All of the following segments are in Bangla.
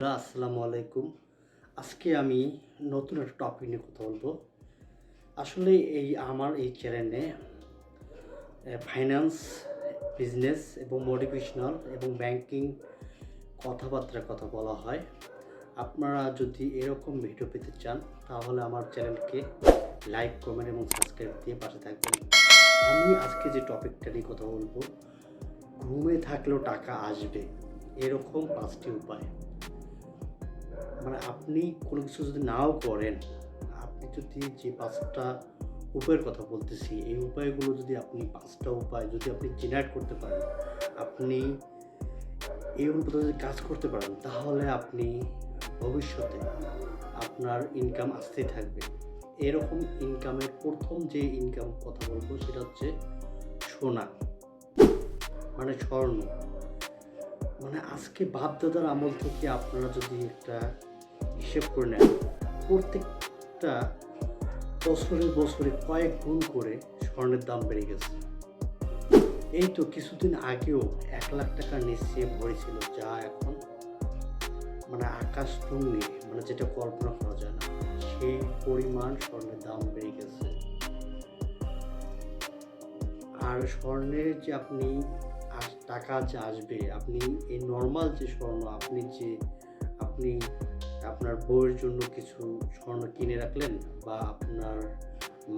আসসালামু আলাইকুম। আজকে আমি নতুন একটা টপিক নিয়ে কথা বলবো। আসলে আমার এই চ্যানেলে ফাইন্যান্স, বিজনেস এবং মোটিভেশনাল এবং ব্যাংকিং কথাবার্তার কথা বলা হয়। আপনারা যদি এরকম ভিডিও পেতে চান তাহলে আমার চ্যানেলকে লাইক, কমেন্ট এবং সাবস্ক্রাইব দিয়ে পাশে থাকবেন। আমি আজকে যে টপিকটা নিয়ে কথা বলবো, ঘুমে থাকলেও টাকা আসবে এরকম 5টি উপায়। মানে আপনি কোনো কিছু যদি নাও করেন, আপনি যদি যে 5টা উপায়ের কথা বলতেছি, এই উপায়গুলো যদি আপনি 5টা উপায় যদি আপনি জেনারেট করতে পারেন, আপনি এই অনুপাতে যদি কাজ করতে পারেন, তাহলে আপনি ভবিষ্যতে আপনার ইনকাম আসতেই থাকবে। এরকম ইনকামের প্রথম যে ইনকাম কথা বলবো সেটা হচ্ছে সোনা, মানে স্বর্ণ। মানে আজকে বাপ-দাদার আমল থেকে আপনারা যদি একটা হিসেব করে নেন, প্রত্যেকটা বছরে কয়েক গুণ করে স্বর্ণের দাম বেড়ে গেছে। এই তো কিছুদিন আগেও 1,00,000 টাকার নিচে ভরি ছিল, যা এখন মানে আকাশচুম্বী, মানে যেটা কল্পনা করা যায় না, সেই পরিমাণ স্বর্ণের দাম বেড়ে গেছে। আর স্বর্ণের যে আপনি টাকা যে আসবে, আপনি এই নর্মাল যে স্বর্ণ আপনি আপনার বউয়ের জন্য কিছু স্বর্ণ কিনে রাখলেন, বা আপনার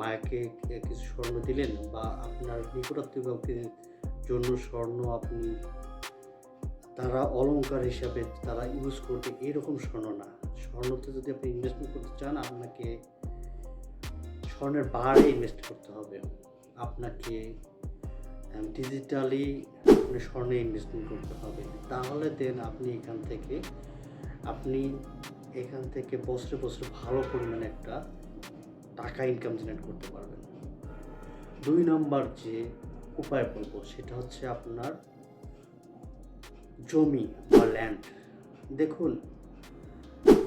মাকে কিছু স্বর্ণ দিলেন, বা আপনার নিকটাত্মীয় কাউকে জন্য স্বর্ণ আপনি তারা অলংকার হিসাবে তারা ইউজ করবে, এরকম স্বর্ণ না। স্বর্ণতে যদি আপনি ইনভেস্টমেন্ট করতে চান, আপনাকে স্বর্ণের বারে ইনভেস্ট করতে হবে। আপনাকে ডিজিটালি স্বর্ণে ইনভেস্টমেন্ট করতে হবে। তাহলে দেন আপনি এখান থেকে বছরে ভালো পরিমাণে একটা টাকা ইনকাম জেনারেট করতে পারবেন। 2 নম্বর যে উপায় বলবো সেটা হচ্ছে আপনার জমি বা ল্যান্ড। দেখুন,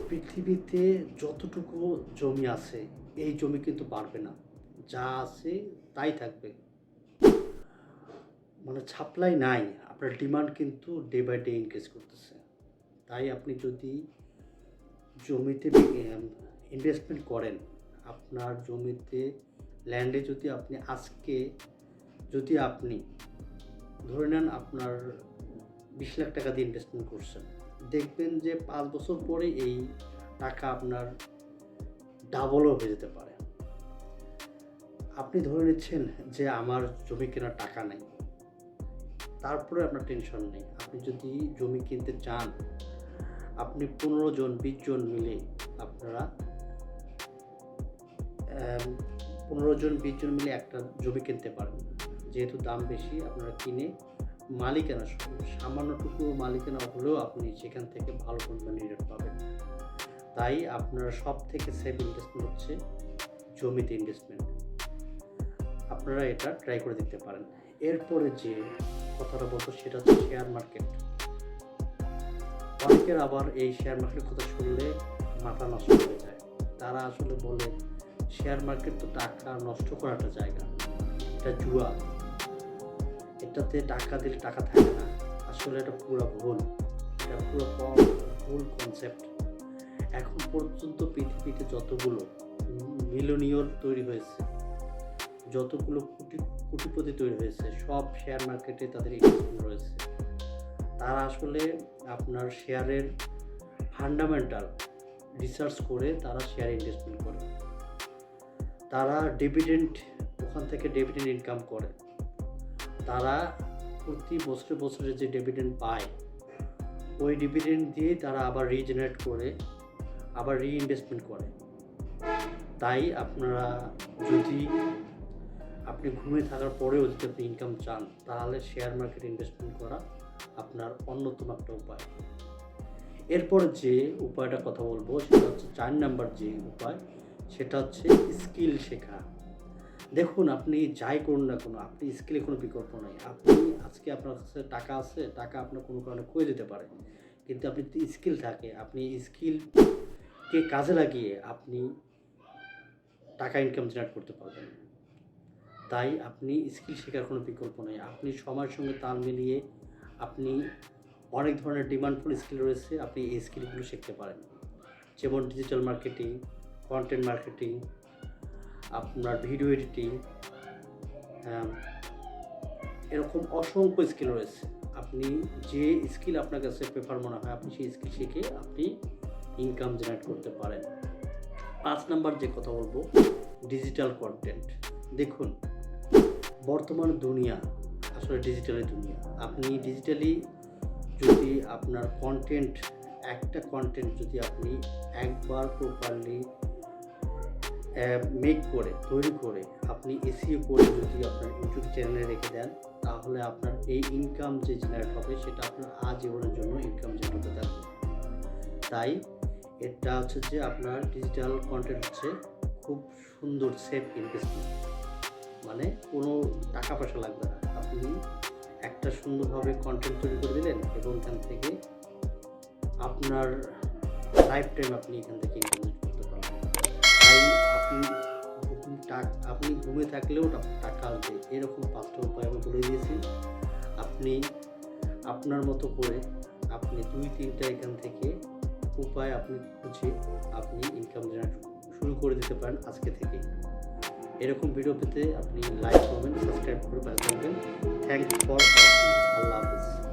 পৃথিবীতে যতটুকু জমি আছে, এই জমি কিন্তু বাড়বে না, যা আছে তাই থাকবে। মানে সাপ্লাই নাই, আপনার ডিমান্ড কিন্তু ডে বাই ডে ইনক্রিজ করতেছে। তাই আপনি যদি জমিতে ইনভেস্টমেন্ট করেন, আপনার জমিতে ল্যান্ডে যদি আপনি আজকে যদি আপনি ধরে নেন আপনার 20,00,000 টাকা দিয়ে ইনভেস্টমেন্ট করছেন, দেখবেন যে 5 বছর পরে এই টাকা আপনার ডাবলও হয়ে যেতে পারে। আপনি ধরে নিচ্ছেন যে আমার জমি কেনার টাকা নেই, তারপরে আপনার টেনশন নেই। আপনি যদি জমি কিনতে চান, আপনি 15 জন 20 জন মিলে আপনারা 15 জন 20 জন মিলে একটা জমি কিনতে পারেন। যেহেতু দাম বেশি, আপনারা কিনে মালিকানা সামান্যটুকু মালিকানা হলেও আপনি সেখান থেকে ভালো পরিমাণে রিটার্ন পাবেন। তাই আপনার সব থেকে সেফ ইনভেস্টমেন্ট হচ্ছে জমিতে ইনভেস্টমেন্ট। আপনারা এটা ট্রাই করে দেখতে পারেন। এরপরে যে কথাটা বলবো সেটা হচ্ছে শেয়ার মার্কেট। অনেকের আবার এই শেয়ার মার্কেটের কথা শুনলে মাথা নষ্ট হয়ে যায়। তারা আসলে বলে শেয়ার মার্কেট তো টাকা নষ্ট করার একটা জায়গা, এটা জুয়া, এটাতে টাকা দিলে টাকা থাকে না। আসলে এটা পুরো ভুল, এটা পুরো ভুল কনসেপ্ট। এখন পর্যন্ত পৃথিবীতে যতগুলো মিলিয়নিয়র তৈরি হয়েছে, যতগুলো কোটিপতি তৈরি হয়েছে, সব শেয়ার মার্কেটে তাদের ইনভেস্টমেন্ট রয়েছে। তারা আসলে আপনার শেয়ারের ফান্ডামেন্টাল রিসার্চ করে তারা শেয়ারে ইনভেস্টমেন্ট করে। তারা ওখান থেকে ডিভিডেন্ড ইনকাম করে। তারা প্রতি বছরে যে ডিভিডেন্ড পায়, ওই ডিভিডেন্ড দিয়ে তারা আবার রিজেনারেট করে আবার রিইনভেস্টমেন্ট করে। তাই আপনারা যদি আপনি ঘুমিয়ে থাকার পরেও যদি আপনি ইনকাম চান, তাহলে শেয়ার মার্কেটে ইনভেস্টমেন্ট করা আপনার অন্যতম একটা উপায়। এরপরে যে উপায়টা কথা বলবো সেটা হচ্ছে 4 নাম্বার যে উপায়, সেটা হচ্ছে স্কিল শেখা। দেখুন, আপনি যাই করুন না কেন, আপনি স্কিলে কোনো বিকল্প নেই। আপনি আজকে আপনার কাছে টাকা আছে, টাকা আপনার কোনো কারণে ক্ষয়ে যেতে পারে, কিন্তু আপনি যদি স্কিল থাকে, আপনি স্কিলকে কাজে লাগিয়ে আপনি টাকা ইনকাম জেনারেট করতে পারবেন। তাই আপনি স্কিল শেখার কোনো বিকল্প নেই। আপনি সময়ের সঙ্গে তাল মিলিয়ে আপনি অনেক ধরনের ডিমান্ডফুল স্কিল রয়েছে, আপনি এই স্কিলগুলো শিখতে পারেন। যেমন ডিজিটাল মার্কেটিং, কন্টেন্ট মার্কেটিং, আপনার ভিডিও এডিটিং, এরকম অসংখ্য স্কিল রয়েছে। আপনি যে স্কিল আপনার কাছে প্রেফার মনে হয়, আপনি সেই স্কিল শিখে আপনি ইনকাম জেনারেট করতে পারেন। 5 নাম্বার যে কথা বলবো, ডিজিটাল কন্টেন্ট। দেখুন, বর্তমান দুনিয়া আসলে ডিজিটালের দুনিয়া। আপনি ডিজিটালি যদি আপনার একটা কন্টেন্ট যদি আপনি একবার প্রপারলি তৈরি করে আপনি এসইও করে যদি আপনার ইউটিউব চ্যানেলে রেখে দেন, তাহলে আপনার এই ইনকাম যে জেনারেট হবে সেটা আপনার আজীবনের জন্য ইনকাম জেনারেট হতে থাকবে। তাই এটা হচ্ছে যে আপনার ডিজিটাল কন্টেন্ট হচ্ছে খুব সুন্দর সেফ ইনভেস্টমেন্ট, মানে কোনো টাকা পয়সা লাগবে না। আপনি একটা সুন্দরভাবে কন্টেন্ট তৈরি করে দিলেন এবং এখান থেকে আপনার লাইফ টাইম আপনি এখান থেকে ইনকাম করতে পারবেন। তাই আপনি ঘুমে থাকলেও টাকা আসবে, এরকম 5টা উপায় আমি বলে দিয়েছি। আপনি আপনার মতো করে আপনি 2-3টা এখান থেকে উপায় আপনি খুঁজে আপনি ইনকাম জেনারেট শুরু করে দিতে পারেন আজকে থেকেই। এরকম ভিডিও পেতে আপনি লাইক করবেন, সাবস্ক্রাইব করে পাশে থাকবেন। Thanks for watching. আল্লাহ হাফেজ।